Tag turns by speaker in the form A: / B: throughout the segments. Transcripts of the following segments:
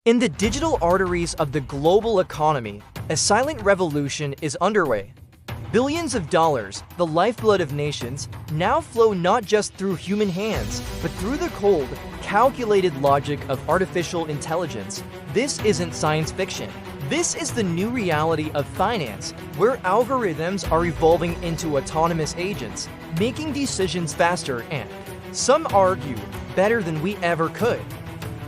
A: In the digital arteries of the global economy, a silent revolution is underway. Billions of dollars, the lifeblood of nations, now flow not just through human hands, but through the cold, calculated logic of artificial intelligence. This isn't science fiction. This is the new reality of finance, where algorithms are evolving into autonomous agents, making decisions faster and, some argue, better than we ever could.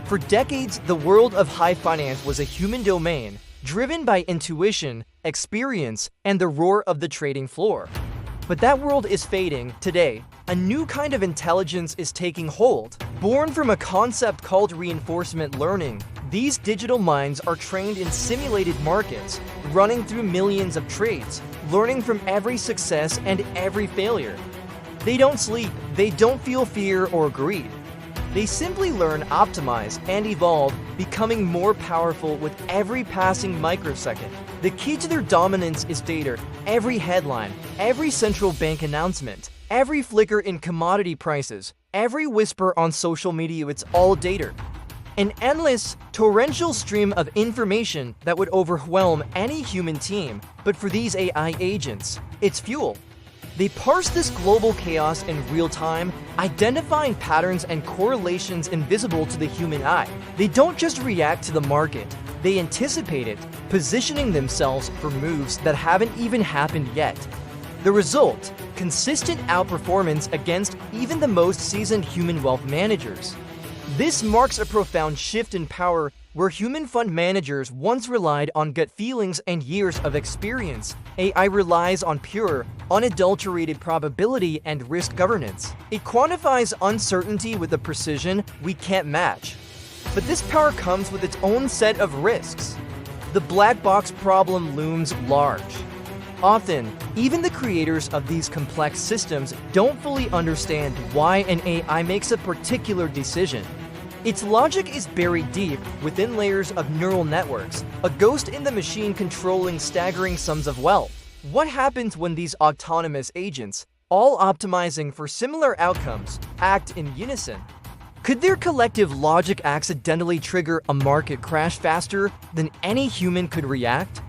A: For decades, the world of high finance was a human domain, driven by intuition, experience, and the roar of the trading floor. But that world is fading. Today, a new kind of intelligence is taking hold. Born from a concept called reinforcement learning, these digital minds are trained in simulated markets, running through millions of trades, learning from every success and every failure. They don't sleep, they don't feel fear or greed. They simply learn, optimize, and evolve, becoming more powerful with every passing microsecond. The key to their dominance is data. Every headline, every central bank announcement, every flicker in commodity prices, every whisper on social media, it's all data. An endless, torrential stream of information that would overwhelm any human team, but for these AI agents, it's fuel. They parse this global chaos in real time, identifying patterns and correlations invisible to the human eye. They don't just react to the market, they anticipate it, positioning themselves for moves that haven't even happened yet. The result: consistent outperformance against even the most seasoned human wealth managers. This marks a profound shift in power where human fund managers once relied on gut feelings and years of experience. AI relies on pure, unadulterated probability and risk governance. It quantifies uncertainty with a precision we can't match. But this power comes with its own set of risks. The black box problem looms large. Often, even the creators of these complex systems don't fully understand why an AI makes a particular decision. Its logic is buried deep within layers of neural networks, a ghost in the machine controlling staggering sums of wealth. What happens when these autonomous agents, all optimizing for similar outcomes, act in unison? Could their collective logic accidentally trigger a market crash faster than any human could react?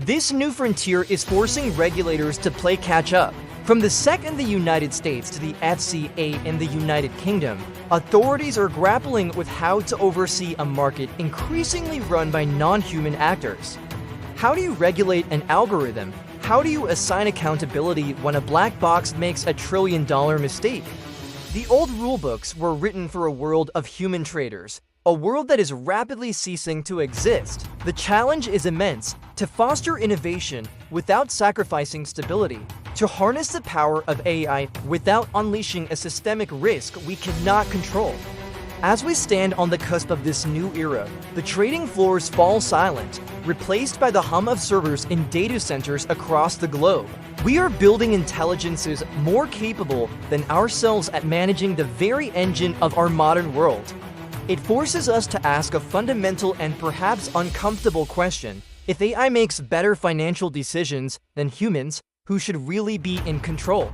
A: This new frontier is forcing regulators to play catch-up. From the SEC in the United States to the FCA in the United Kingdom, authorities are grappling with how to oversee a market increasingly run by non-human actors. How do you regulate an algorithm? How do you assign accountability when a black box makes a $1 trillion mistake? The old rulebooks were written for a world of human traders, a world that is rapidly ceasing to exist. The challenge is immense: to foster innovation without sacrificing stability, to harness the power of AI without unleashing a systemic risk we cannot control. As we stand on the cusp of this new era, the trading floors fall silent, replaced by the hum of servers in data centers across the globe. We are building intelligences more capable than ourselves at managing the very engine of our modern world. It forces us to ask a fundamental and perhaps uncomfortable question: if AI makes better financial decisions than humans, who should really be in control?